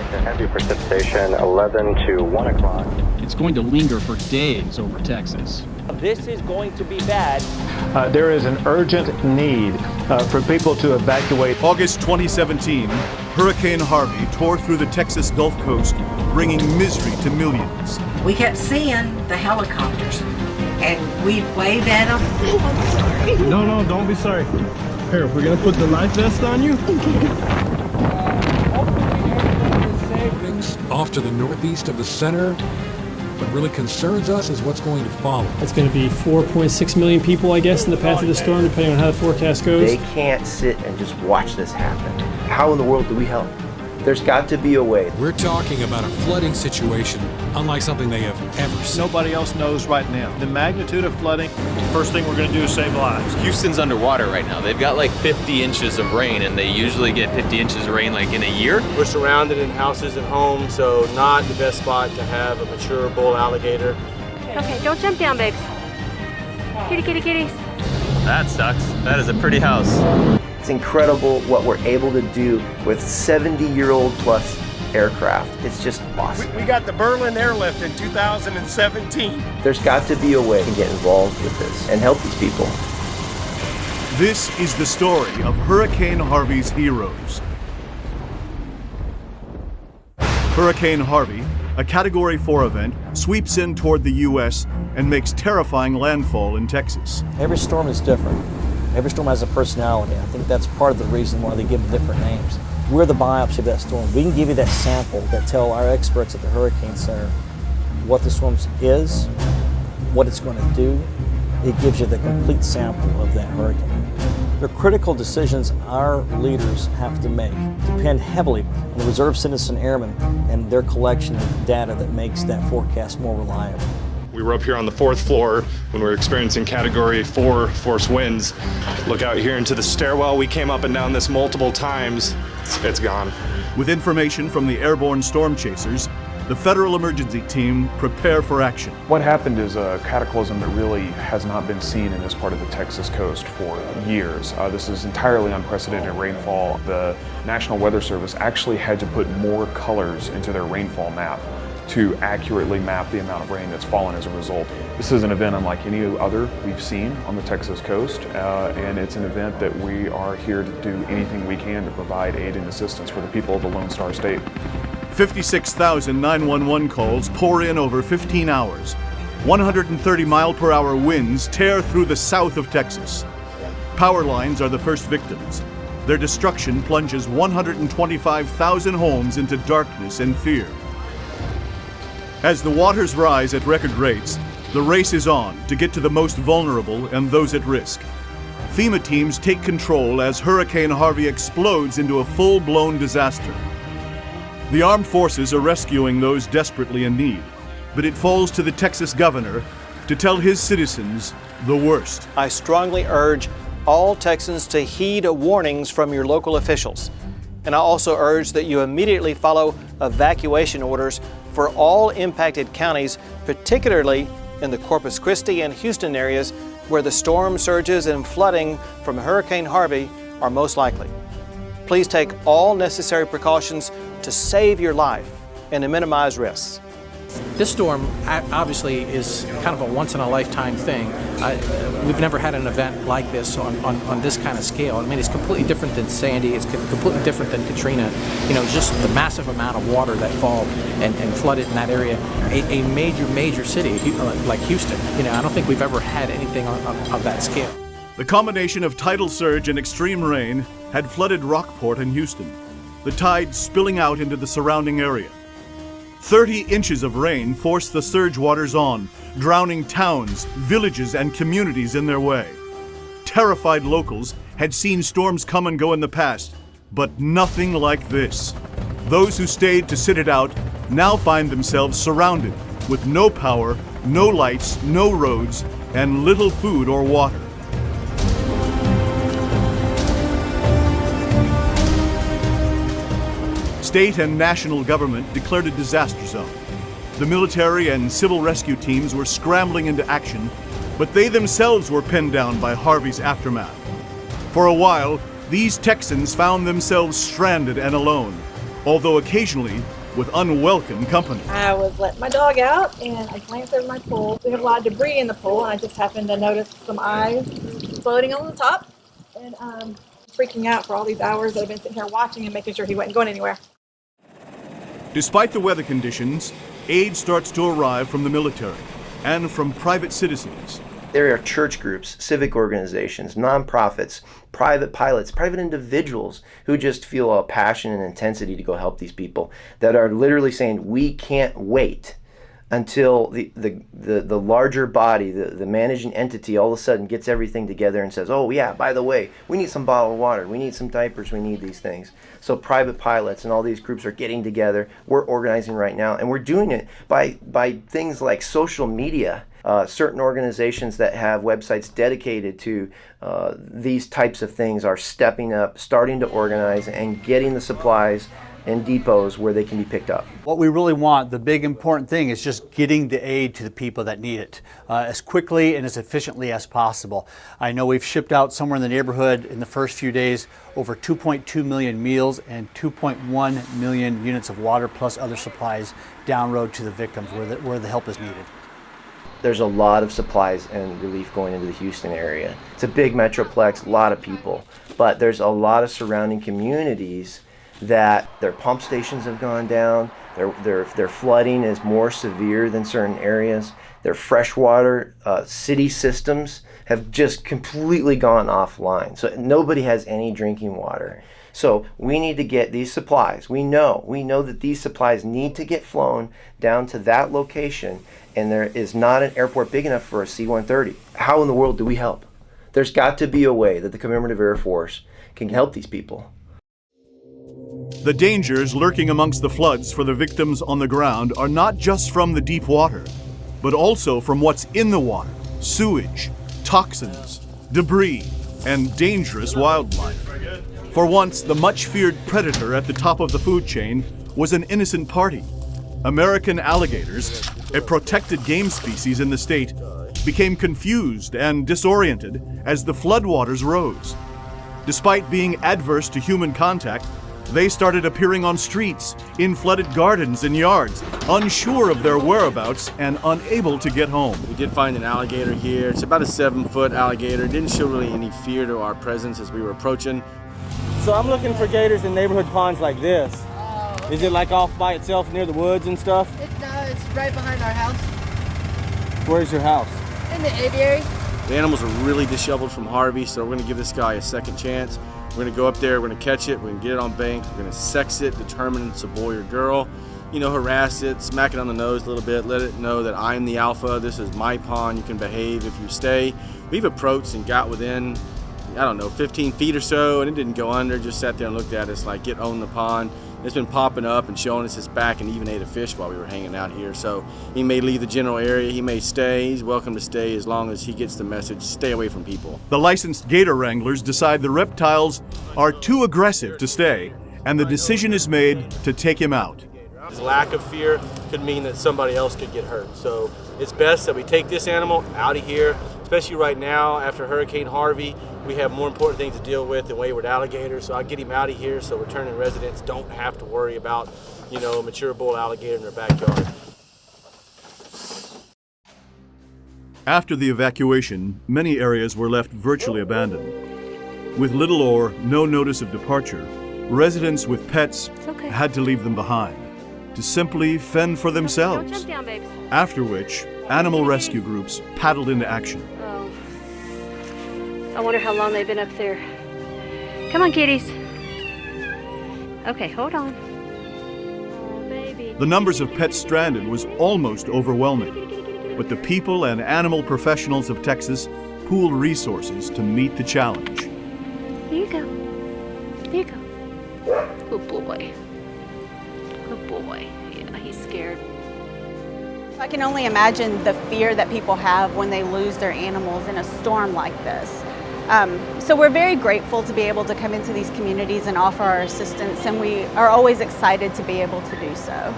Heavy precipitation 11 to 1 o'clock. It's going to linger for days over Texas. This is going to be bad. There is an urgent need for people to evacuate. August 2017, Hurricane Harvey tore through the Texas Gulf Coast, bringing misery to millions. We kept seeing the helicopters, and we'd wave at them. No, don't be sorry. Here, we're gonna put the life vest on you. Off to the northeast of the center. What really concerns us is what's going to follow. It's going to be 4.6 million people, I guess, in the path of the storm, depending on how the forecast goes. They can't sit and just watch this happen. How in the world do we help? There's got to be a way. We're talking about a flooding situation unlike something they have ever seen. Nobody else knows right now the magnitude of flooding. First thing we're going to do is save lives. Houston's underwater right now. They've got like 50 inches of rain, and they usually get 50 inches of rain like in a year. We're surrounded in houses and homes, so not the best spot to have a mature bull alligator. Okay, don't jump down, babes. Kitty, kitty, kitties. That sucks. That is a pretty house. It's incredible what we're able to do with 70-year-old plus aircraft. It's just awesome. We got the Berlin airlift in 2017. There's got to be a way to get involved with this and help these people. This is the story of Hurricane Harvey's heroes. Hurricane Harvey, a Category 4 event, sweeps in toward the U.S. and makes terrifying landfall in Texas. Every storm is different. Every storm has a personality. I think that's part of the reason why they give them different names. We're the biopsy of that storm. We can give you that sample that tell our experts at the Hurricane Center what the storm is, what it's going to do. It gives you the complete sample of that hurricane. The critical decisions our leaders have to make depend heavily on the Reserve Citizen Airmen and their collection of data that makes that forecast more reliable. We were up here on the 4th floor when we were experiencing Category 4 force winds. Look out here into the stairwell. We came up and down this multiple times. It's gone. With information from the airborne storm chasers, the Federal Emergency Team prepare for action. What happened is a cataclysm that really has not been seen in this part of the Texas coast for years. This is entirely unprecedented rainfall. The National Weather Service actually had to put more colors into their rainfall map to accurately map the amount of rain that's fallen as a result. This is an event unlike any other we've seen on the Texas coast, and it's an event that we are here to do anything we can to provide aid and assistance for the people of the Lone Star State. 56,000 911 calls pour in over 15 hours. 130 mile-per-hour winds tear through the south of Texas. Power lines are the first victims. Their destruction plunges 125,000 homes into darkness and fear. As the waters rise at record rates, the race is on to get to the most vulnerable and those at risk. FEMA teams take control as Hurricane Harvey explodes into a full-blown disaster. The armed forces are rescuing those desperately in need, but it falls to the Texas governor to tell his citizens the worst. I strongly urge all Texans to heed warnings from your local officials. And I also urge that you immediately follow evacuation orders for all impacted counties, particularly in the Corpus Christi and Houston areas where the storm surges and flooding from Hurricane Harvey are most likely. Please take all necessary precautions to save your life and to minimize risks. This storm obviously is kind of a once-in-a-lifetime thing. We've never had an event like this on this kind of scale. I mean, it's completely different than Sandy. It's completely different than Katrina. You know, just the massive amount of water that fall and flooded in that area. A major city like Houston. You know, I don't think we've ever had anything of that scale. The combination of tidal surge and extreme rain had flooded Rockport and Houston, the tide spilling out into the surrounding area. 30 inches of rain forced the surge waters on, drowning towns, villages, and communities in their way. Terrified locals had seen storms come and go in the past, but nothing like this. Those who stayed to sit it out now find themselves surrounded with no power, no lights, no roads, and little food or water. State and national government declared a disaster zone. The military and civil rescue teams were scrambling into action, but they themselves were pinned down by Harvey's aftermath. For a while, these Texans found themselves stranded and alone, although occasionally with unwelcome company. I was letting my dog out and I glanced over my pool. We have a lot of debris in the pool and I just happened to notice some eyes floating on the top and freaking out for all these hours that I've been sitting here watching and making sure he wasn't going anywhere. Despite the weather conditions, aid starts to arrive from the military and from private citizens. There are church groups, civic organizations, nonprofits, private pilots, private individuals who just feel a passion and intensity to go help these people that are literally saying, we can't wait until the larger body, the managing entity all of a sudden gets everything together and says, oh yeah, by the way, we need some bottled water, we need some diapers, we need these things. So private pilots and all these groups are getting together. We're organizing right now, and we're doing it by things like social media. Certain organizations that have websites dedicated to these types of things are stepping up, starting to organize, and getting the supplies and depots where they can be picked up. What we really want, the big important thing, is just getting the aid to the people that need it as quickly and as efficiently as possible. I know we've shipped out somewhere in the neighborhood in the first few days over 2.2 million meals and 2.1 million units of water plus other supplies down road to the victims where the help is needed. There's a lot of supplies and relief going into the Houston area. It's a big metroplex, a lot of people, but there's a lot of surrounding communities that their pump stations have gone down, their flooding is more severe than certain areas, their freshwater city systems have just completely gone offline. So nobody has any drinking water. So we need to get these supplies. We know that these supplies need to get flown down to that location, and there is not an airport big enough for a C-130. How in the world do we help? There's got to be a way that the Commemorative Air Force can help these people. The dangers lurking amongst the floods for the victims on the ground are not just from the deep water, but also from what's in the water: sewage, toxins, debris, and dangerous wildlife. For once, the much-feared predator at the top of the food chain was an innocent party. American alligators, a protected game species in the state, became confused and disoriented as the floodwaters rose. Despite being adverse to human contact, they started appearing on streets, in flooded gardens and yards, unsure of their whereabouts and unable to get home. We did find an alligator here. It's about a 7-foot alligator. It didn't show really any fear to our presence as we were approaching. So I'm looking for gators in neighborhood ponds like this. Is it like off by itself near the woods and stuff? No, it's right behind our house. Where's your house? In the aviary. The animals are really disheveled from Harvey, so we're going to give this guy a second chance. We're going to go up there, we're going to catch it, we're going to get it on bank, we're going to sex it, determine it's a boy or girl, harass it, smack it on the nose a little bit, let it know that I'm the alpha, this is my pond, you can behave if you stay. We've approached and got within, 15 feet or so, and it didn't go under, just sat there and looked at us like it owned the pond. It's been popping up and showing us its back and even ate a fish while we were hanging out here. So he may leave the general area, he may stay, he's welcome to stay as long as he gets the message, stay away from people. The licensed gator wranglers decide the reptiles are too aggressive to stay, and the decision is made to take him out. His lack of fear could mean that somebody else could get hurt. So it's best that we take this animal out of here, especially right now after Hurricane Harvey. We have more important things to deal with than wayward alligators, so I'll get him out of here so returning residents don't have to worry about, a mature bull alligator in their backyard. After the evacuation, many areas were left virtually abandoned. With little or no notice of departure, residents with pets had to leave them behind, to simply fend for themselves. Don't jump down, babes. After which, animal rescue groups paddled into action. I wonder how long they've been up there. Come on, kitties. Okay, hold on. Oh, baby. The numbers of pets stranded was almost overwhelming, but the people and animal professionals of Texas pooled resources to meet the challenge. Here you go. Here you go. Good boy. Good boy. Yeah, he's scared. I can only imagine the fear that people have when they lose their animals in a storm like this. So we're very grateful to be able to come into these communities and offer our assistance, and we are always excited to be able to do so.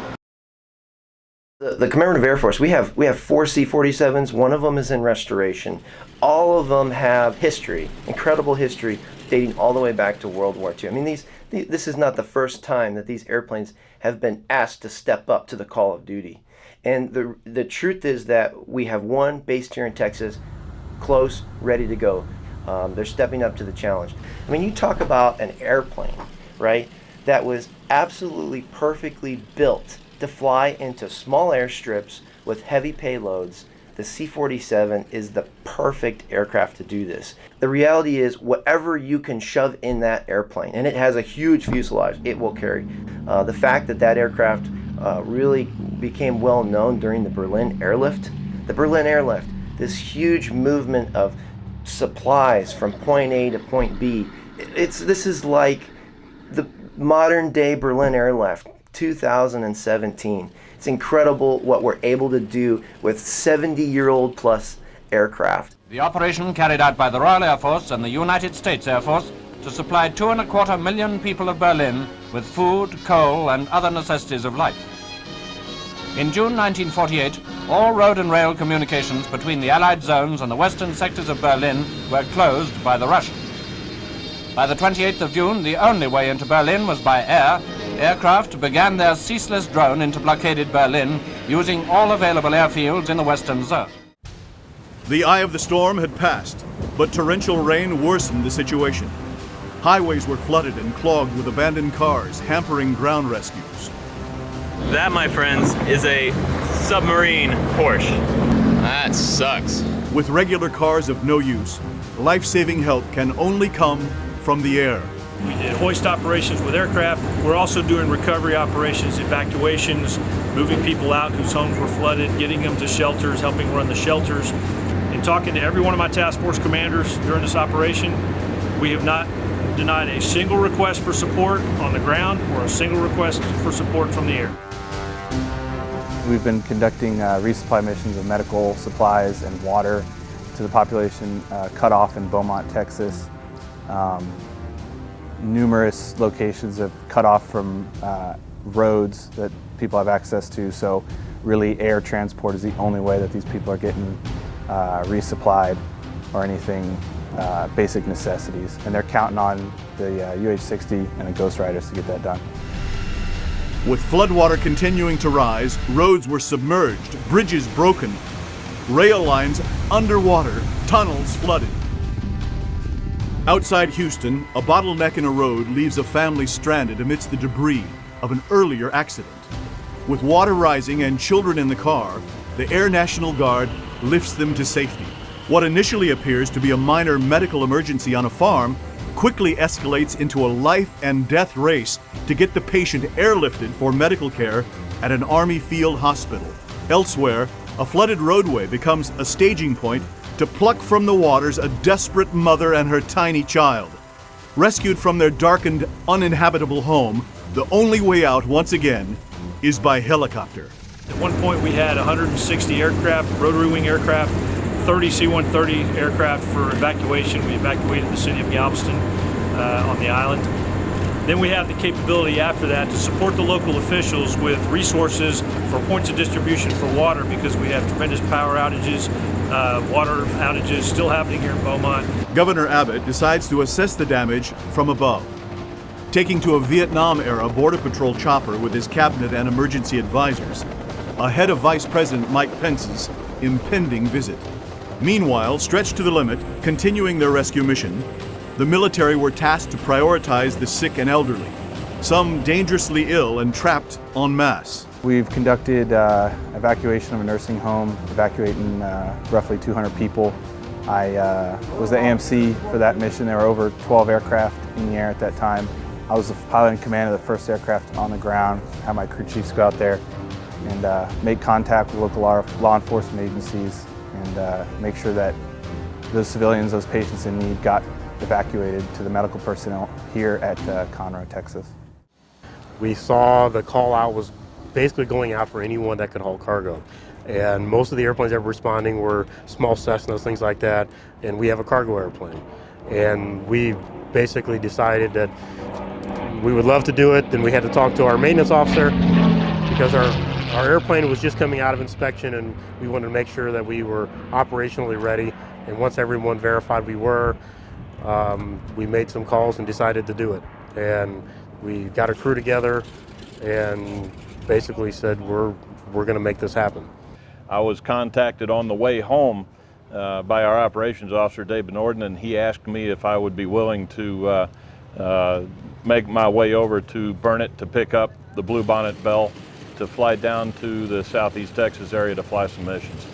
The Commemorative Air Force, we have 4 C-47s, one of them is in restoration. All of them have history, incredible history, dating all the way back to World War II. I mean, This is not the first time that these airplanes have been asked to step up to the call of duty. And the truth is that we have one based here in Texas, close, ready to go. They're stepping up to the challenge. I mean, you talk about an airplane, right, that was absolutely perfectly built to fly into small airstrips with heavy payloads. The C-47 is the perfect aircraft to do this. The reality is, whatever you can shove in that airplane, and it has a huge fuselage, it will carry. The fact that that aircraft really became well known during the Berlin airlift. The Berlin airlift, this huge movement of supplies from point A to point B. This is like the modern day Berlin airlift, 2017. It's incredible what we're able to do with 70-year-old plus aircraft. The operation carried out by the Royal Air Force and the United States Air Force to supply 2.25 million people of Berlin with food, coal, and other necessities of life. In June 1948, all road and rail communications between the Allied zones and the western sectors of Berlin were closed by the Russians. By the 28th of June, the only way into Berlin was by air. Aircraft began their ceaseless drone into blockaded Berlin, using all available airfields in the western zone. The eye of the storm had passed, but torrential rain worsened the situation. Highways were flooded and clogged with abandoned cars, hampering ground rescues. That, my friends, is a submarine Porsche. That sucks. With regular cars of no use, life-saving help can only come from the air. We did hoist operations with aircraft. We're also doing recovery operations, evacuations, moving people out whose homes were flooded, getting them to shelters, helping run the shelters. And talking to every one of my task force commanders during this operation, we have not denied a single request for support on the ground or a single request for support from the air. We've been conducting resupply missions of medical supplies and water to the population cut off in Beaumont, Texas. Numerous locations have cut off from roads that people have access to, so really air transport is the only way that these people are getting resupplied or anything basic necessities. And they're counting on the UH-60 and the Ghost Riders to get that done. With floodwater continuing to rise, roads were submerged, bridges broken, rail lines underwater, tunnels flooded. Outside Houston, a bottleneck in a road leaves a family stranded amidst the debris of an earlier accident. With water rising and children in the car, the Air National Guard lifts them to safety. What initially appears to be a minor medical emergency on a farm quickly escalates into a life and death race to get the patient airlifted for medical care at an Army field hospital. Elsewhere, a flooded roadway becomes a staging point to pluck from the waters a desperate mother and her tiny child. Rescued from their darkened, uninhabitable home, the only way out once again is by helicopter. At one point we had 160 aircraft, rotary wing aircraft, 30 C-130 aircraft for evacuation. We evacuated the city of Galveston on the island. Then we have the capability after that to support the local officials with resources for points of distribution for water, because we have tremendous power outages, water outages still happening here in Beaumont. Governor Abbott decides to assess the damage from above, taking to a Vietnam-era Border Patrol chopper with his cabinet and emergency advisors, ahead of Vice President Mike Pence's impending visit. Meanwhile, stretched to the limit, continuing their rescue mission, the military were tasked to prioritize the sick and elderly, some dangerously ill and trapped en masse. We've conducted evacuation of a nursing home, evacuating roughly 200 people. I was the AMC for that mission. There were over 12 aircraft in the air at that time. I was the pilot in command of the first aircraft on the ground, had my crew chiefs go out there and make contact with local law enforcement agencies and make sure that those civilians, those patients in need, got evacuated to the medical personnel here at Conroe, Texas. We saw the call out was basically going out for anyone that could haul cargo. And most of the airplanes that were responding were small Cessnas, things like that, and we have a cargo airplane. And we basically decided that we would love to do it. Then we had to talk to our maintenance officer because our airplane was just coming out of inspection and we wanted to make sure that we were operationally ready. And once everyone verified we were, we made some calls and decided to do it. And We got a crew together and basically said we're going to make this happen. I was contacted on the way home by our operations officer, David Norden, and he asked me if I would be willing to make my way over to Burnett to pick up the Bluebonnet Bell to fly down to the Southeast Texas area to fly some missions.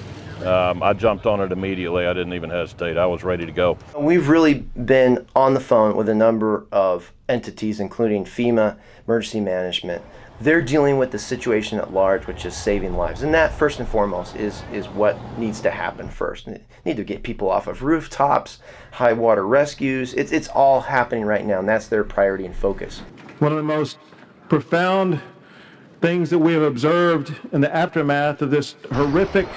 I jumped on it immediately. I didn't even hesitate. I was ready to go. We've really been on the phone with a number of entities, including FEMA, emergency management. They're dealing with the situation at large, which is saving lives. And that, first and foremost, is what needs to happen first. They need to get people off of rooftops, high water rescues. It's all happening right now, and that's their priority and focus. One of the most profound things that we have observed in the aftermath of this horrific,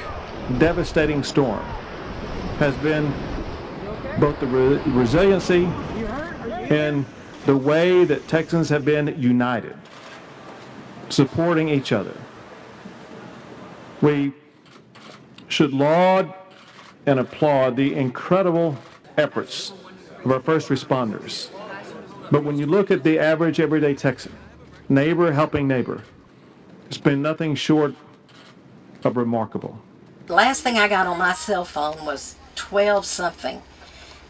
devastating storm has been both the resiliency and the way that Texans have been united, supporting each other. We should laud and applaud the incredible efforts of our first responders. But when you look at the average everyday Texan, neighbor helping neighbor, it's been nothing short of remarkable. The last thing I got on my cell phone was 12 something,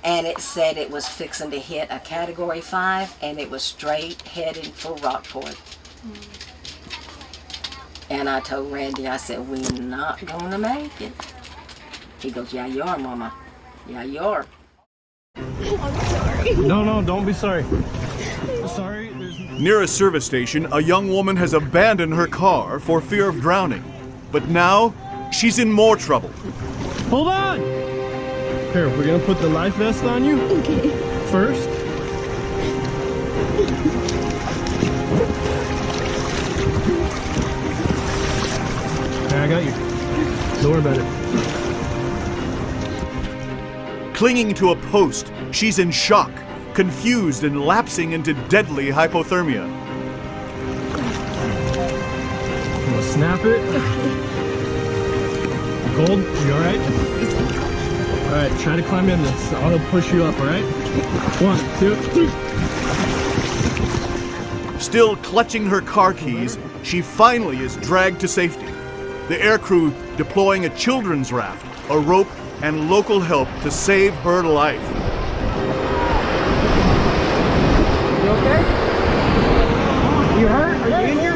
and it said it was fixing to hit a Category 5, and it was straight headed for Rockport. And I told Randy, I said, we're not gonna make it. He goes, yeah, you are, Mama. Yeah, you are. I'm sorry. No, don't be sorry. Sorry. Near a service station, a young woman has abandoned her car for fear of drowning. But now, she's in more trouble. Hold on! Here, we're gonna put the life vest on you. Okay. First. I got you. Don't worry about it. Clinging to a post, she's in shock, confused and lapsing into deadly hypothermia. I'm gonna snap it. Cold? You alright? Alright, try to climb in this. I'll push you up, alright? 1, 2, 3. Still clutching her car keys, she finally is dragged to safety. The aircrew deploying a children's raft, a rope, and local help to save her life. You okay? You hurt? Are you in here?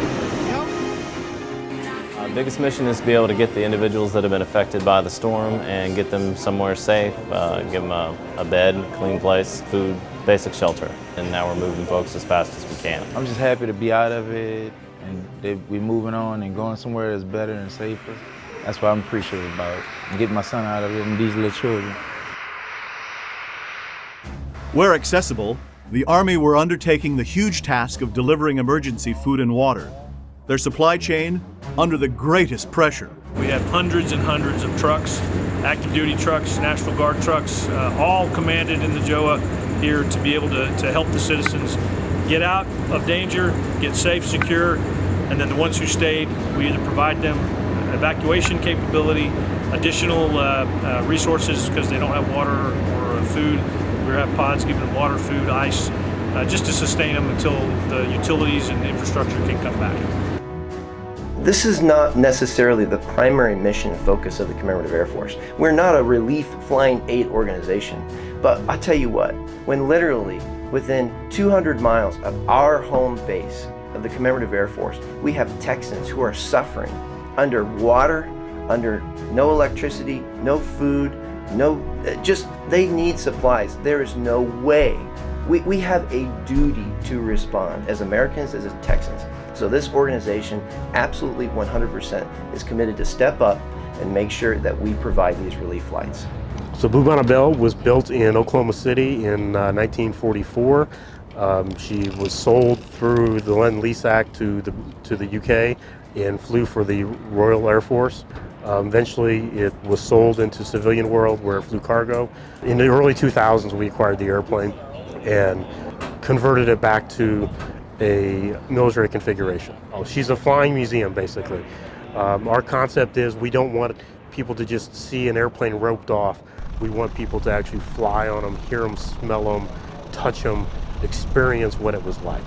Biggest mission is to be able to get the individuals that have been affected by the storm and get them somewhere safe, give them a bed, clean place, food, basic shelter. And now we're moving folks as fast as we can. I'm just happy to be out of it, and we're moving on and going somewhere that's better and safer. That's what I'm appreciative about, getting my son out of it and these little children. Where accessible, the Army were undertaking the huge task of delivering emergency food and water. Their supply chain under the greatest pressure. We have hundreds and hundreds of trucks, active duty trucks, National Guard trucks, all commanded in the JOA here to be able to help the citizens get out of danger, get safe, secure, and then the ones who stayed, we either provide them evacuation capability, additional resources because they don't have water or food. We have pods giving them water, food, ice, just to sustain them until the utilities and the infrastructure can come back. This is not necessarily the primary mission and focus of the Commemorative Air Force. We're not a relief flying aid organization. But I tell you what, when literally within 200 miles of our home base of the Commemorative Air Force, we have Texans who are suffering under water, under no electricity, no food, they need supplies. There is no way. We have a duty to respond as Americans, as Texans. So this organization absolutely 100% is committed to step up and make sure that we provide these relief flights. So Bluebonnet Bell was built in Oklahoma City in 1944. She was sold through the Lend-Lease Act to the UK and flew for the Royal Air Force. Eventually it was sold into civilian world where it flew cargo. In the early 2000s we acquired the airplane and converted it back to a military configuration. She's a flying museum basically. Our concept is we don't want people to just see an airplane roped off. We want people to actually fly on them, hear them, smell them, touch them, experience what it was like.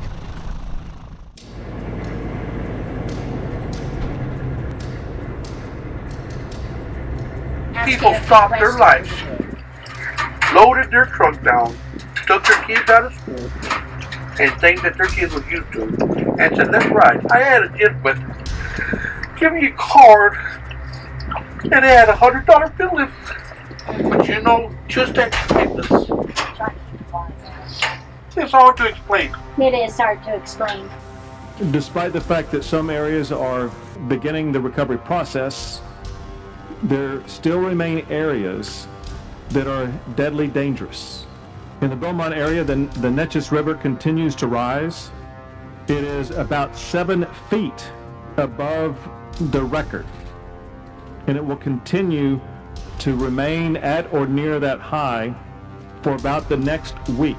people stopped their lives, loaded their truck down, took their kids out of school, and things that their kids were used to, and said, let's ride. I had a gentleman give me a card, and it had $100 bill in it. But you know, just that kindness. It's hard to explain. It is hard to explain. Despite the fact that some areas are beginning the recovery process, there still remain areas that are deadly dangerous. In the Beaumont area, the Neches River continues to rise. It is about 7 feet above the record, and it will continue to remain at or near that high for about the next week.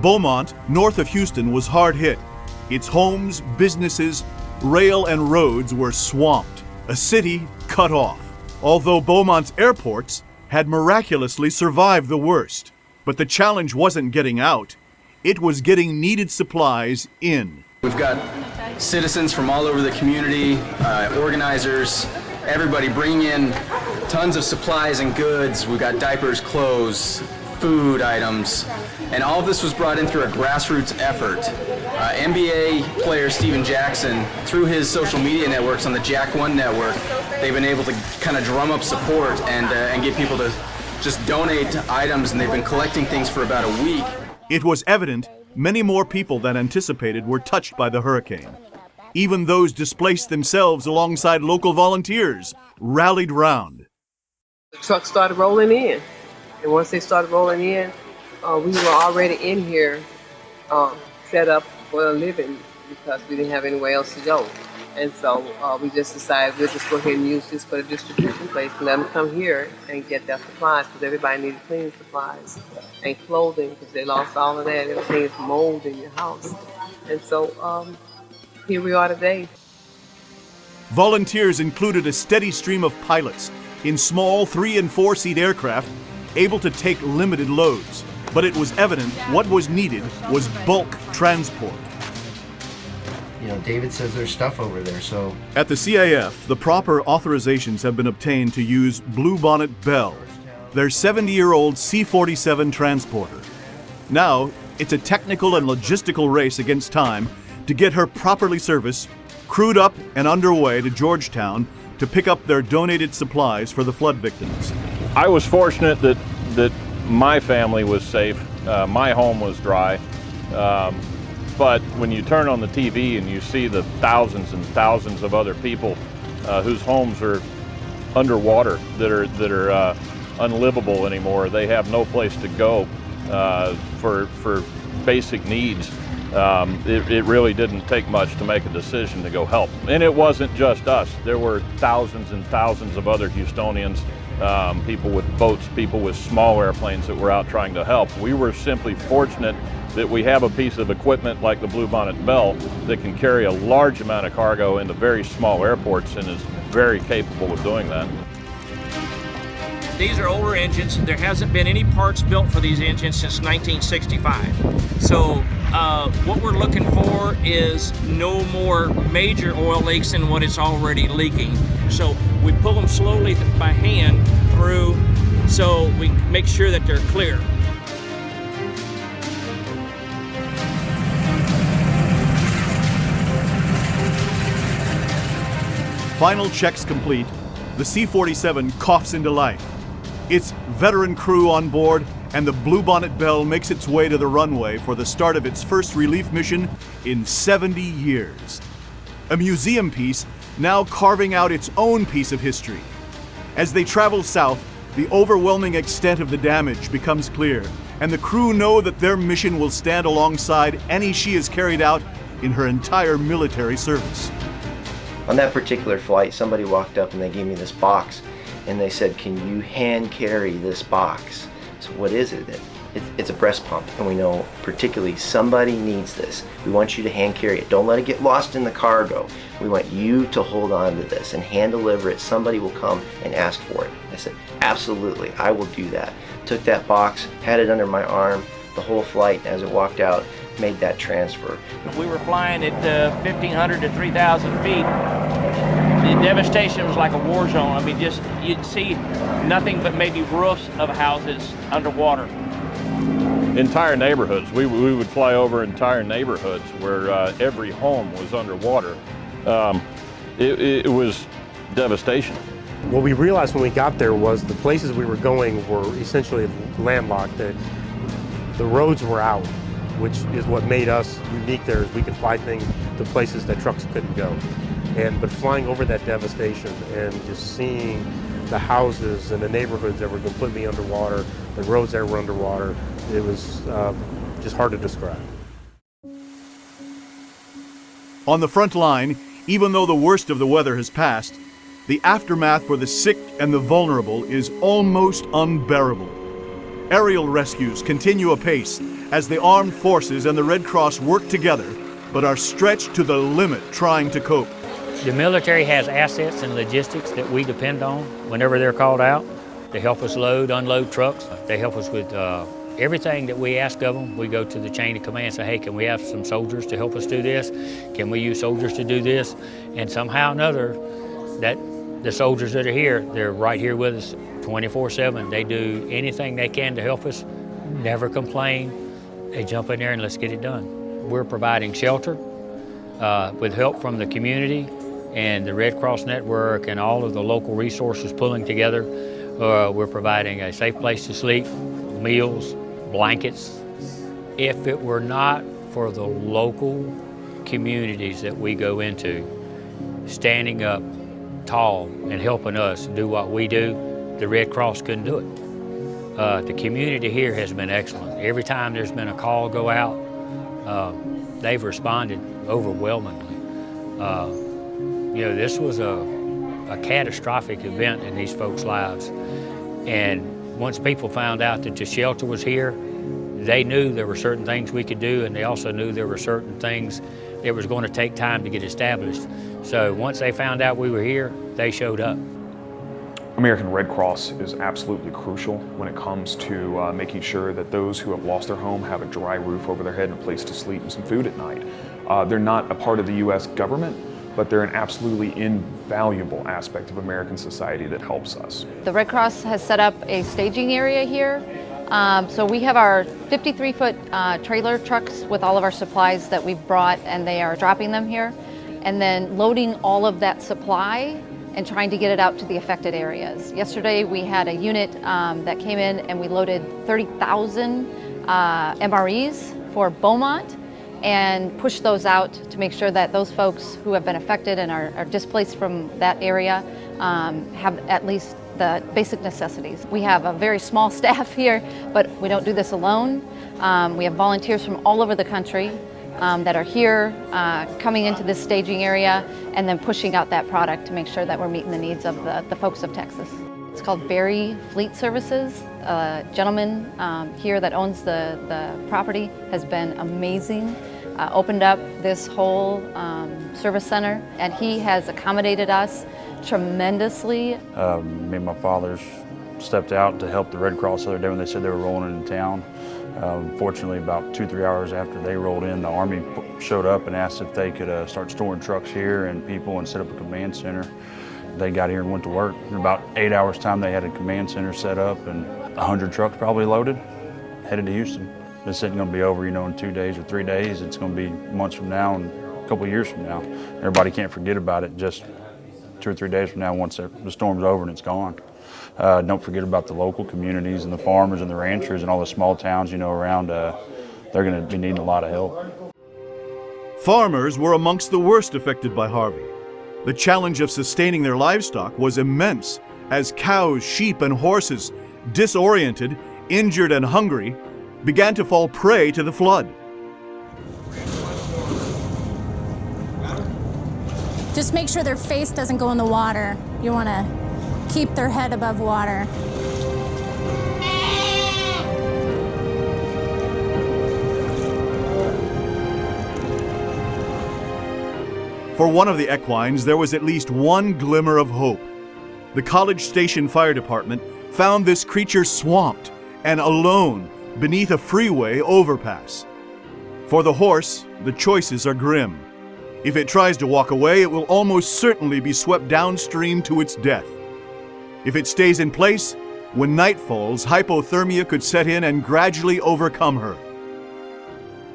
Beaumont, north of Houston, was hard hit. Its homes, businesses, rail, and roads were swamped. A city cut off. Although Beaumont's airports had miraculously survived the worst. But the challenge wasn't getting out. It was getting needed supplies in. We've got citizens from all over the community, organizers, everybody bringing in tons of supplies and goods. We've got diapers, clothes, food items, and all of this was brought in through a grassroots effort. NBA player Steven Jackson, through his social media networks on the Jack One network, they've been able to kind of drum up support and get people to just donate items, and they've been collecting things for about a week. It was evident many more people than anticipated were touched by the hurricane. Even those displaced themselves alongside local volunteers rallied round. The trucks started rolling in. And once they started rolling in, we were already in here set up for a living because we didn't have anywhere else to go. And so we just decided we'll just go ahead and use this for the distribution place and let them come here and get their supplies because everybody needed cleaning supplies and clothing because they lost all of that. Everything is mold in your house. And so here we are today. Volunteers included a steady stream of pilots in small 3- and 4-seat aircraft able to take limited loads. But it was evident what was needed was bulk transport. You know, David says there's stuff over there, so... At the CAF, the proper authorizations have been obtained to use Bluebonnet Bell, their 70-year-old C-47 transporter. Now, it's a technical and logistical race against time to get her properly serviced, crewed up and underway to Georgetown to pick up their donated supplies for the flood victims. I was fortunate that my family was safe, my home was dry, but when you turn on the TV and you see the thousands and thousands of other people whose homes are underwater, that are unlivable anymore, they have no place to go for basic needs. It really didn't take much to make a decision to go help. And it wasn't just us. There were thousands and thousands of other Houstonians, people with boats, people with small airplanes that were out trying to help. We were simply fortunate that we have a piece of equipment like the Bluebonnet Bell that can carry a large amount of cargo into very small airports and is very capable of doing that. These are older engines. There hasn't been any parts built for these engines since 1965. So what we're looking for is no more major oil leaks than what it's already leaking. So we pull them slowly by hand through so we make sure that they're clear. Final checks complete, the C-47 coughs into life. Its veteran crew on board, and the Bluebonnet Bell makes its way to the runway for the start of its first relief mission in 70 years. A museum piece now carving out its own piece of history. As they travel south, the overwhelming extent of the damage becomes clear, and the crew know that their mission will stand alongside any she has carried out in her entire military service. On that particular flight, somebody walked up and they gave me this box and they said, "Can you hand carry this box?" So what is it? It's a breast pump, and we know particularly somebody needs this. We want you to hand carry it. Don't let it get lost in the cargo. We want you to hold on to this and hand deliver it. Somebody will come and ask for it. I said, absolutely, I will do that. Took that box, had it under my arm the whole flight. As it walked out, made that transfer. We were flying at 1,500 to 3,000 feet, The devastation was like a war zone. I mean, just you'd see nothing but maybe roofs of houses underwater. Entire neighborhoods. We would fly over entire neighborhoods where every home was underwater. It was devastation. What we realized when we got there was the places we were going were essentially landlocked. The roads were out, which is what made us unique there, is we could fly things to places that trucks couldn't go. But flying over that devastation and just seeing the houses and the neighborhoods that were completely underwater, the roads that were underwater, it was just hard to describe. On the front line, even though the worst of the weather has passed, the aftermath for the sick and the vulnerable is almost unbearable. Aerial rescues continue apace as the armed forces and the Red Cross work together, but are stretched to the limit trying to cope. The military has assets and logistics that we depend on whenever they're called out. They help us load, unload trucks. They help us with everything that we ask of them. We go to the chain of command and say, hey, can we have some soldiers to help us do this? Can we use soldiers to do this? And somehow or another, that the soldiers that are here, they're right here with us 24/7. They do anything they can to help us, never complain. They jump in there and let's get it done. We're providing shelter with help from the community and the Red Cross Network and all of the local resources pulling together. We're providing a safe place to sleep, meals, blankets. If it were not for the local communities that we go into, standing up tall and helping us do what we do, the Red Cross couldn't do it. The community here has been excellent. Every time there's been a call go out, they've responded overwhelmingly. This was a catastrophic event in these folks' lives. And once people found out that the shelter was here, they knew there were certain things we could do, and they also knew there were certain things that was going to take time to get established. So once they found out we were here, they showed up. American Red Cross is absolutely crucial when it comes to making sure that those who have lost their home have a dry roof over their head and a place to sleep and some food at night. They're not a part of the U.S. government, but they're an absolutely invaluable aspect of American society that helps us. The Red Cross has set up a staging area here. So we have our 53-foot trailer trucks with all of our supplies that we've brought, and they are dropping them here and then loading all of that supply and trying to get it out to the affected areas. Yesterday we had a unit that came in and we loaded 30,000 MREs for Beaumont and pushed those out to make sure that those folks who have been affected and are displaced from that area have at least the basic necessities. We have a very small staff here, but we don't do this alone. We have volunteers from all over the country that are here coming into this staging area and then pushing out that product to make sure that we're meeting the needs of the folks of Texas. It's called Berry Fleet Services. A gentleman here that owns the property has been amazing. Opened up this whole service center, and he has accommodated us tremendously. Me and my fathers stepped out to help the Red Cross the other day when they said they were rolling into town. Fortunately, about 2-3 hours after they rolled in, the Army showed up and asked if they could start storing trucks here and people and set up a command center. They got here and went to work. In about 8 hours' time, they had a command center set up and 100 trucks probably loaded, headed to Houston. This isn't going to be over, in 2 days or 3 days. It's going to be months from now and a couple of years from now. Everybody can't forget about it just 2 or 3 days from now once the storm's over and it's gone. Don't forget about the local communities and the farmers and the ranchers and all the small towns, around. They're going to be needing a lot of help. Farmers were amongst the worst affected by Harvey. The challenge of sustaining their livestock was immense as cows, sheep, and horses, disoriented, injured, and hungry, began to fall prey to the flood. Just make sure their face doesn't go in the water. You want to keep their head above water. For one of the equines, there was at least one glimmer of hope. The College Station Fire Department found this creature swamped and alone beneath a freeway overpass. For the horse, the choices are grim. If it tries to walk away, it will almost certainly be swept downstream to its death. If it stays in place, when night falls, hypothermia could set in and gradually overcome her.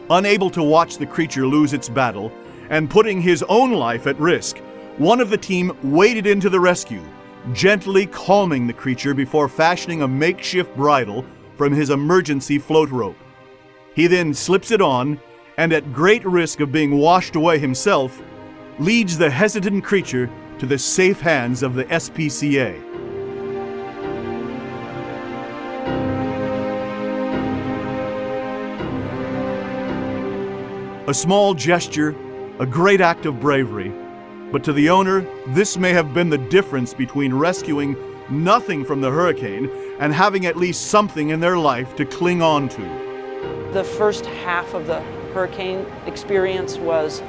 Unable to watch the creature lose its battle, and putting his own life at risk, one of the team waded into the rescue, gently calming the creature before fashioning a makeshift bridle from his emergency float rope. He then slips it on, and at great risk of being washed away himself, leads the hesitant creature to the safe hands of the SPCA. A small gesture, a great act of bravery, but to the owner, this may have been the difference between rescuing nothing from the hurricane and having at least something in their life to cling on to. The first half of the hurricane experience was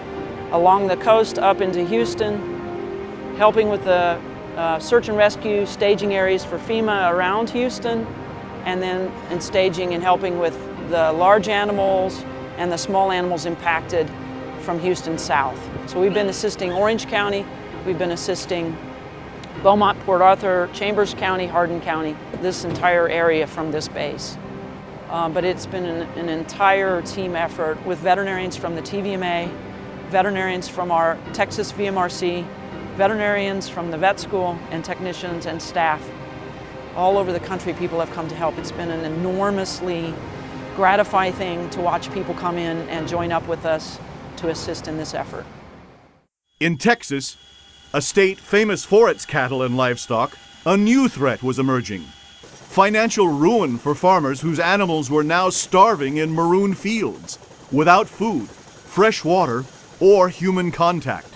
along the coast up into Houston, helping with the search and rescue staging areas for FEMA around Houston, and then in staging and helping with the large animals and the small animals impacted from Houston south. So we've been assisting Orange County, we've been assisting Beaumont, Port Arthur, Chambers County, Hardin County, this entire area from this base. But it's been an entire team effort with veterinarians from the TVMA, veterinarians from our Texas VMRC, veterinarians from the vet school, and technicians and staff. All over the country, people have come to help. It's been an enormously gratifying thing to watch people come in and join up with us to assist in this effort. In Texas, a state famous for its cattle and livestock, a new threat was emerging. Financial ruin for farmers whose animals were now starving in maroon fields, without food, fresh water, or human contact.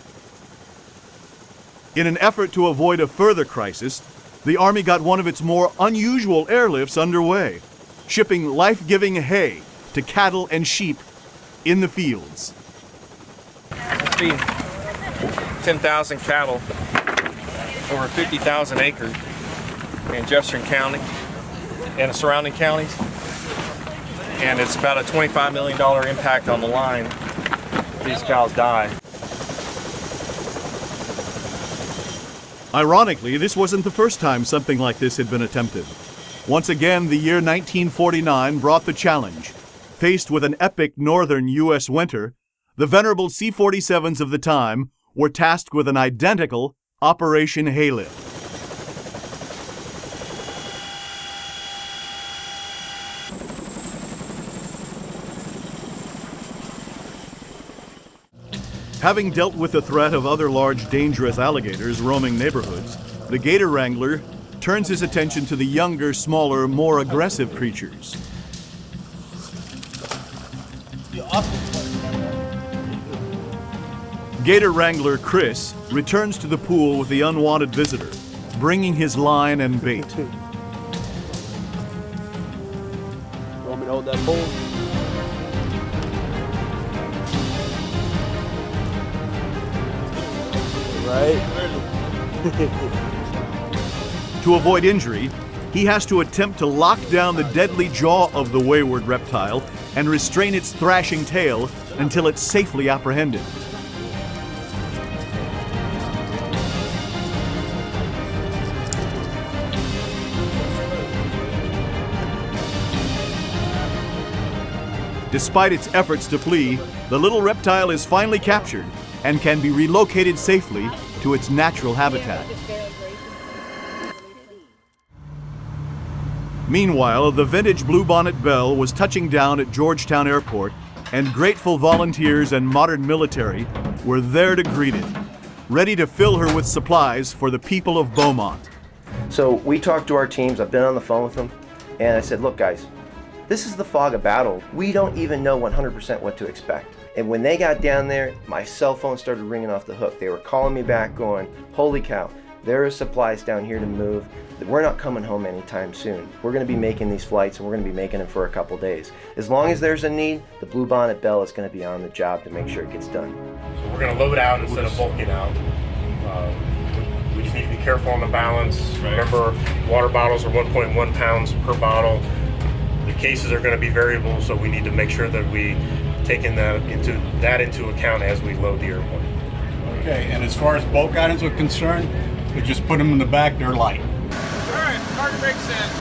In an effort to avoid a further crisis, the Army got one of its more unusual airlifts underway, shipping life-giving hay to cattle and sheep in the fields. Feed 10,000 cattle, over 50,000 acres in Jefferson County and the surrounding counties. And it's about a $25 million impact on the line if these cows die. Ironically, this wasn't the first time something like this had been attempted. Once again, the year 1949 brought the challenge. Faced with an epic northern U.S. winter, the venerable C-47s of the time were tasked with an identical Operation Haylift. Having dealt with the threat of other large, dangerous alligators roaming neighborhoods, the gator wrangler turns his attention to the younger, smaller, more aggressive creatures. Gator wrangler Chris returns to the pool with the unwanted visitor, bringing his line and bait. You want me to hold that pole? Right? To avoid injury, he has to attempt to lock down the deadly jaw of the wayward reptile and restrain its thrashing tail until it's safely apprehended. Despite its efforts to flee, the little reptile is finally captured and can be relocated safely to its natural habitat. Meanwhile, the vintage Bluebonnet Belle was touching down at Georgetown Airport, and grateful volunteers and modern military were there to greet it, ready to fill her with supplies for the people of Beaumont. So we talked to our teams, I've been on the phone with them, and I said, look guys, this is the fog of battle. We don't even know 100% what to expect. And when they got down there, my cell phone started ringing off the hook. They were calling me back going, holy cow, there are supplies down here to move. We're not coming home anytime soon. We're gonna be making these flights and we're gonna be making them for a couple days. As long as there's a need, the Bluebonnet Belle is gonna be on the job to make sure it gets done. So we're gonna load out instead of bulking out. We just need to be careful on the balance. Remember, water bottles are 1.1 pounds per bottle. The cases are gonna be variable, so we need to make sure that we taking that into account as we load the airplane. Okay, and as far as bulk items are concerned, we just put them in the back, they're light. All right, cargo makes sense.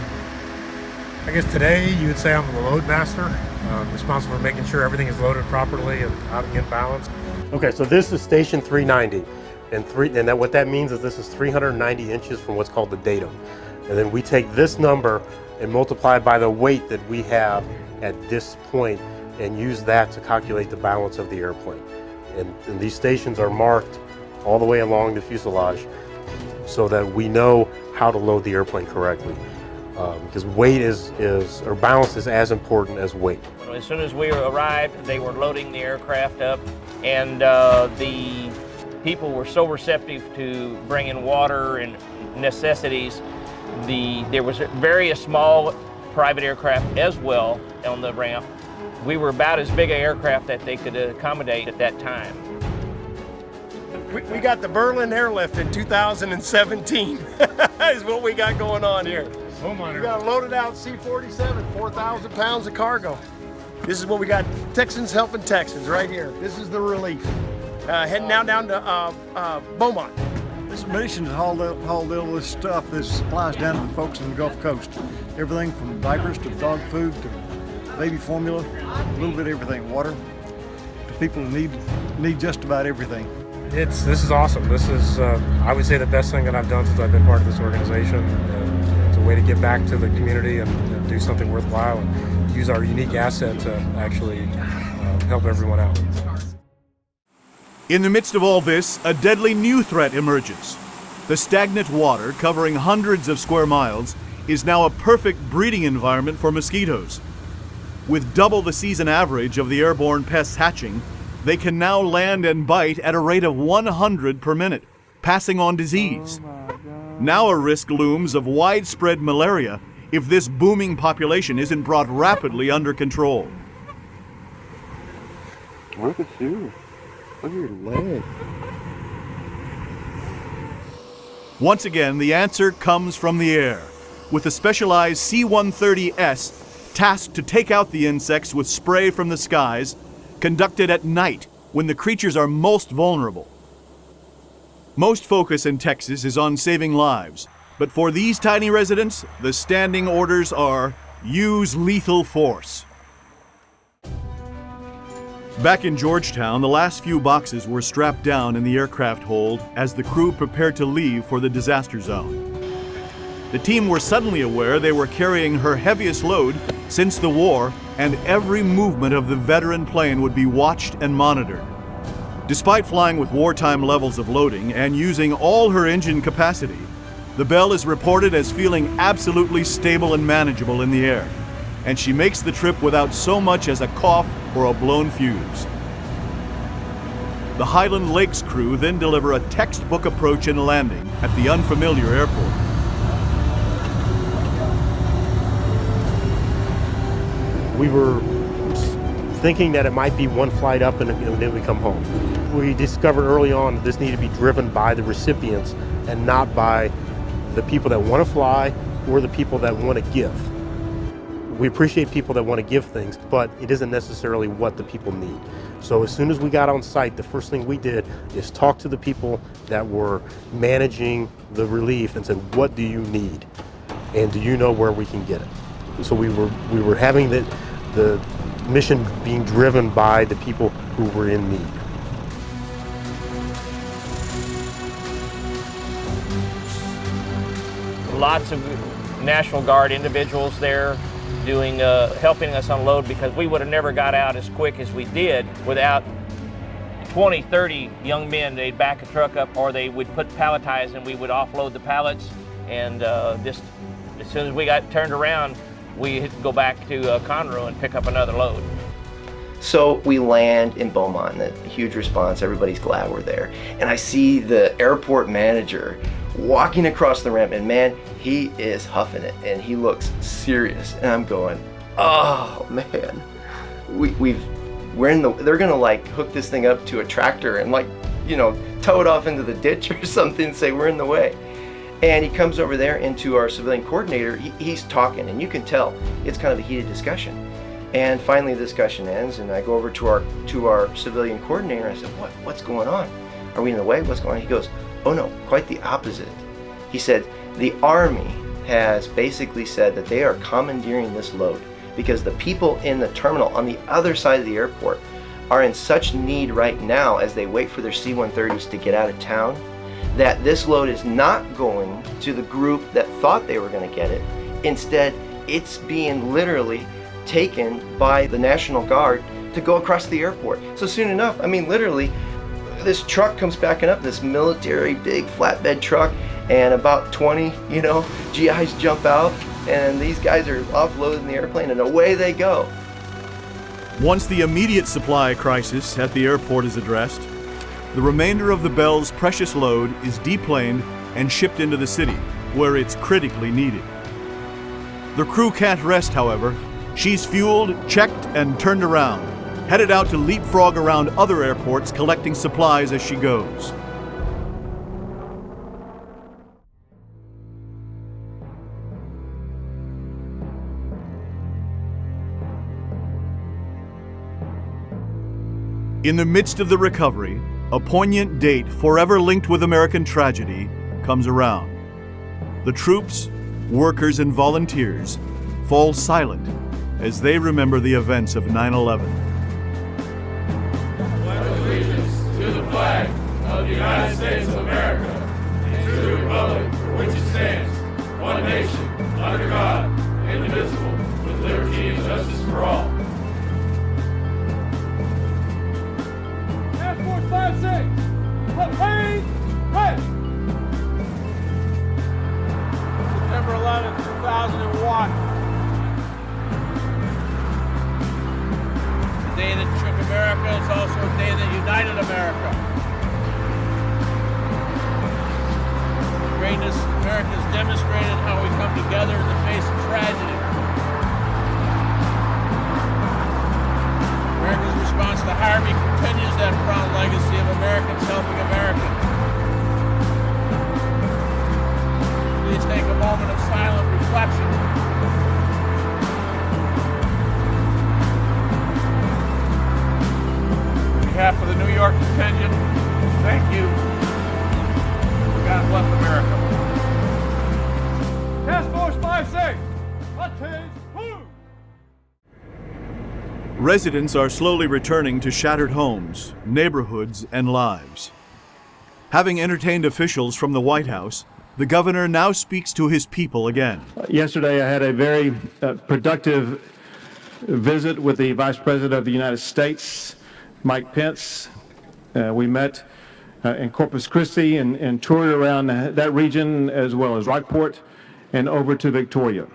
I guess today you would say I'm the load master, responsible for making sure everything is loaded properly and out in balance. Okay, so this is station 390, and what that means is this is 390 inches from what's called the datum. And then we take this number and multiply by the weight that we have at this point and use that to calculate the balance of the airplane. And these stations are marked all the way along the fuselage so that we know how to load the airplane correctly. Because weight or balance is as important as weight. As soon as we arrived, they were loading the aircraft up, and the people were so receptive to bringing water and necessities. There was various small private aircraft as well on the ramp. We were about as big an aircraft that they could accommodate at that time. We got the Berlin airlift in 2017 is what we got going on here. We got a loaded out C-47, 4,000 pounds of cargo. This is what we got, Texans helping Texans right here. This is the relief. Heading now down to Beaumont. This mission has hauled all this stuff, this supplies down to the folks in the Gulf Coast. Everything from diapers to dog food to baby formula, a little bit of everything, water, to people who need just about everything. This is awesome. This is, I would say, the best thing that I've done since I've been part of this organization. It's a way to give back to the community and do something worthwhile and use our unique asset to actually help everyone out. In the midst of all this, a deadly new threat emerges. The stagnant water, covering hundreds of square miles, is now a perfect breeding environment for mosquitoes. With double the season average of the airborne pests hatching, they can now land and bite at a rate of 100 per minute, passing on disease. Now a risk looms of widespread malaria if this booming population isn't brought rapidly under control. Look at you. Look at your leg. Once again, the answer comes from the air, with a specialized C-130S tasked to take out the insects with spray from the skies, conducted at night when the creatures are most vulnerable. Most focus in Texas is on saving lives, but for these tiny residents, the standing orders are use lethal force. Back in Georgetown, the last few boxes were strapped down in the aircraft hold as the crew prepared to leave for the disaster zone. The team were suddenly aware they were carrying her heaviest load since the war, and every movement of the veteran plane would be watched and monitored. Despite flying with wartime levels of loading and using all her engine capacity, the Belle is reported as feeling absolutely stable and manageable in the air, and she makes the trip without so much as a cough or a blown fuse. The Highland Lakes crew then deliver a textbook approach and landing at the unfamiliar airport. We were thinking that it might be one flight up and then we come home. We discovered early on that this needed to be driven by the recipients and not by the people that want to fly or the people that want to give. We appreciate people that want to give things, but it isn't necessarily what the people need. So as soon as we got on site, the first thing we did is talk to the people that were managing the relief and said, what do you need? And do you know where we can get it? So we were having the mission being driven by the people who were in need. Lots of National Guard individuals there doing, helping us unload, because we would have never got out as quick as we did without 20, 30 young men. They'd back a truck up, or they would put palletize and we would offload the pallets, and as soon as we got turned around, we go back to Conroe and pick up another load. So we land in Beaumont, a huge response, everybody's glad we're there. And I see the airport manager walking across the ramp, and man, he is huffing it and he looks serious. And I'm going, oh man, they're gonna like hook this thing up to a tractor and like, you know, tow it off into the ditch or something and say we're in the way. And he comes over there into our civilian coordinator, he's talking, and you can tell it's kind of a heated discussion. And finally the discussion ends, and I go over to our civilian coordinator and I said, what's going on? Are we in the way? What's going on? He goes, oh no, quite the opposite. He said, the Army has basically said that they are commandeering this load because the people in the terminal on the other side of the airport are in such need right now as they wait for their C-130s to get out of town, that this load is not going to the group that thought they were going to get it. Instead, it's being literally taken by the National Guard to go across the airport. So soon enough, I mean, literally, this truck comes backing up, this military big flatbed truck, and about 20, GIs jump out, and these guys are offloading the airplane, and away they go. Once the immediate supply crisis at the airport is addressed, the remainder of the Belle's precious load is deplaned and shipped into the city, where it's critically needed. The crew can't rest, however. She's fueled, checked, and turned around, headed out to leapfrog around other airports collecting supplies as she goes. In the midst of the recovery, a poignant date forever linked with American tragedy comes around. The troops, workers, and volunteers fall silent as they remember the events of 9/11. Pledge allegiance to the flag of the United States of America and to the republic for which it stands, one nation, under God, indivisible, with liberty and justice for all. Air Force 56, ready! September 11, 2001. The day that shook America is also a day that united America. Greatness, America's demonstrated how we come together in the face of tragedy. America's response to Harvey continues that proud legacy of Americans helping Americans. Please take a moment of silent reflection. On behalf of the New York contingent, thank you. God bless America. Task Force 56, attention, move! Residents are slowly returning to shattered homes, neighborhoods, and lives. Having entertained officials from the White House, the governor now speaks to his people again. Yesterday, I had a very productive visit with the Vice President of the United States, Mike Pence. We met in Corpus Christi and toured around that region, as well as Rockport and over to Victoria.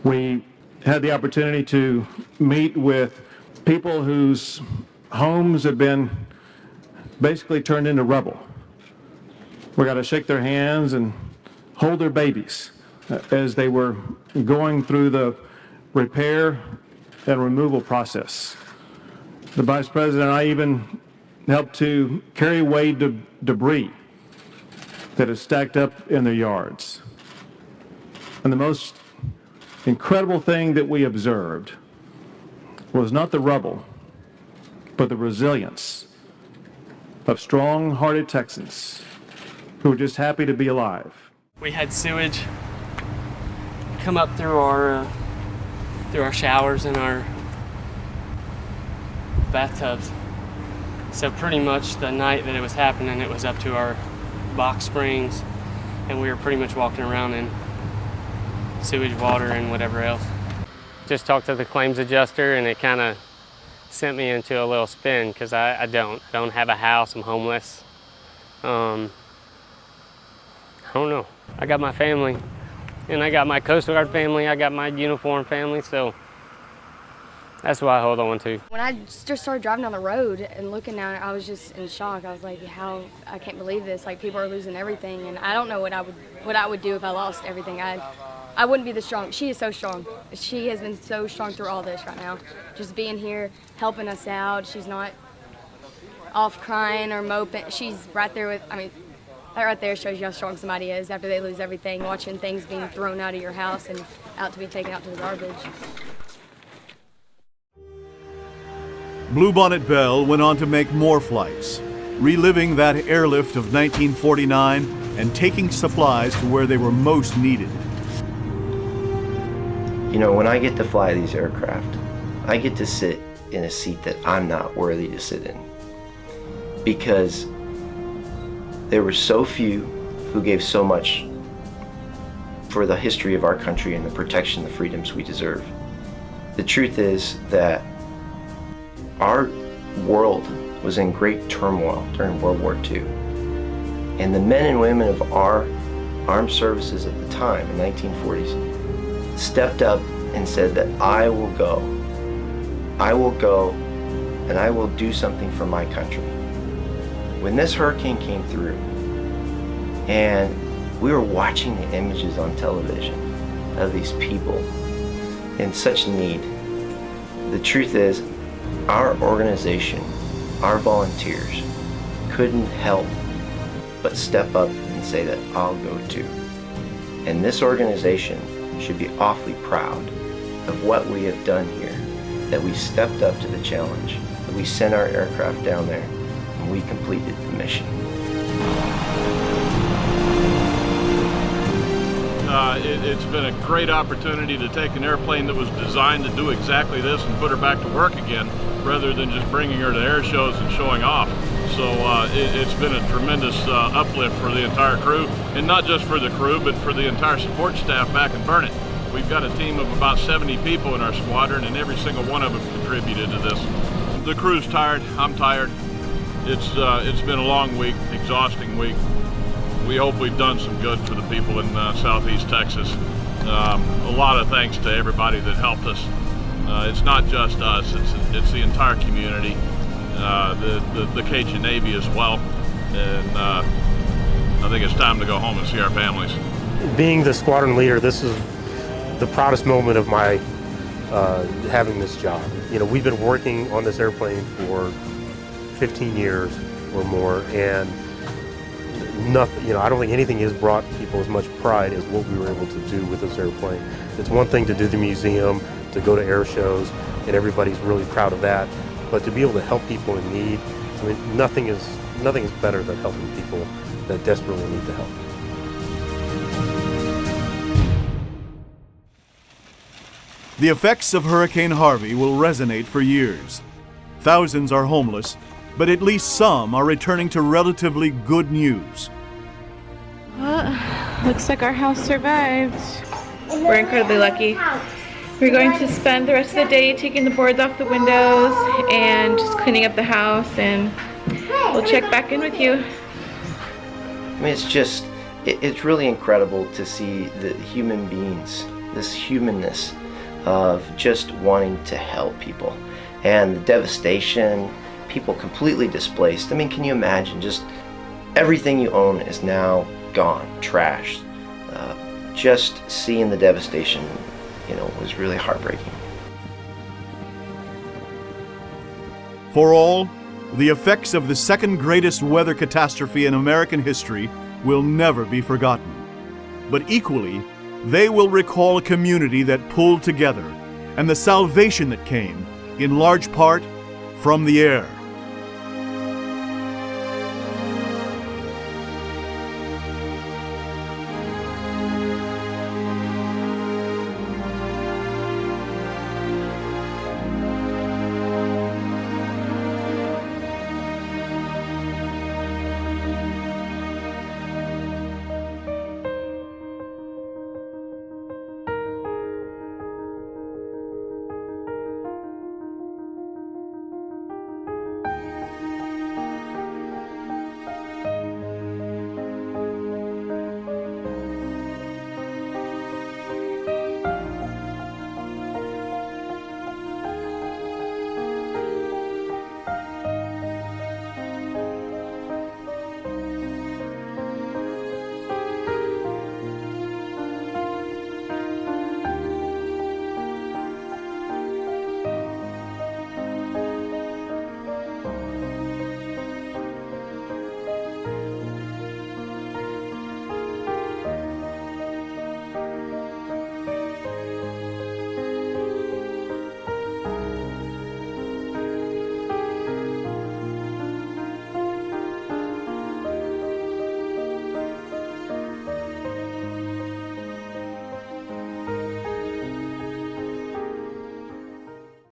We had the opportunity to meet with people whose homes have been basically turned into rubble. We got to shake their hands and hold their babies as they were going through the repair and removal process. The Vice President and I even helped to carry away debris that is stacked up in their yards. And the most incredible thing that we observed was not the rubble, but the resilience of strong-hearted Texans who were just happy to be alive. We had sewage come up through our showers and our bathtubs. So pretty much the night that it was happening, it was up to our box springs, and we were pretty much walking around in sewage water and whatever else. Just talked to the claims adjuster, and it kind of sent me into a little spin because I don't have a house. I'm homeless. I don't know. I got my family, and I got my Coast Guard family. I got my uniform family, so that's what I hold on to. When I just started driving down the road and looking down, I was just in shock. I was like, I can't believe this. Like, people are losing everything, and I don't know what I would do if I lost everything. I wouldn't be this strong. She is so strong. She has been so strong through all this right now. Just being here, helping us out. She's not off crying or moping. She's right there with, that right there shows you how strong somebody is after they lose everything, watching things being thrown out of your house and out to be taken out to the garbage. Bluebonnet Belle went on to make more flights, reliving that airlift of 1949 and taking supplies to where they were most needed. You know, when I get to fly these aircraft, I get to sit in a seat that I'm not worthy to sit in. Because there were so few who gave so much for the history of our country and the protection, the freedoms we deserve. The truth is that our world was in great turmoil during World War II. And the men and women of our armed services at the time, in the 1940s, stepped up and said that I will go, and I will do something for my country. When this hurricane came through, and we were watching the images on television of these people in such need, the truth is, our organization, our volunteers, couldn't help but step up and say that I'll go too. And this organization should be awfully proud of what we have done here, that we stepped up to the challenge, that we sent our aircraft down there, and we completed the mission. It's been a great opportunity to take an airplane that was designed to do exactly this and put her back to work again, rather than just bringing her to air shows and showing off. So it's been a tremendous uplift for the entire crew, and not just for the crew, but for the entire support staff back in Burnett. We've got a team of about 70 people in our squadron, and every single one of them contributed to this. The crew's tired, I'm tired. It's been a long week, exhausting week. We hope we've done some good for the people in Southeast Texas. A lot of thanks to everybody that helped us. It's not just us, it's the entire community, the Cajun Navy as well, and I think it's time to go home and see our families. Being the squadron leader, this is the proudest moment of my having this job. You know, we've been working on this airplane for 15 years or more, and nothing, you know, I don't think anything has brought people as much pride as what we were able to do with this airplane. It's one thing to do the museum, to go to air shows, and everybody's really proud of that. But to be able to help people in need, I mean, nothing is better than helping people that desperately need the help. The effects of Hurricane Harvey will resonate for years. Thousands are homeless, but at least some are returning to relatively good news. Well, looks like our house survived. We're incredibly lucky. We're going to spend the rest of the day taking the boards off the windows and just cleaning up the house, and we'll check back in with you. I mean, it's really incredible to see the human beings, this humanness of just wanting to help people, and the devastation, people completely displaced. I mean, can you imagine, just everything you own is now gone, trashed. Just seeing the devastation, you know, was really heartbreaking. For all, the effects of the second greatest weather catastrophe in American history will never be forgotten. But equally, they will recall a community that pulled together and the salvation that came, in large part, from the air.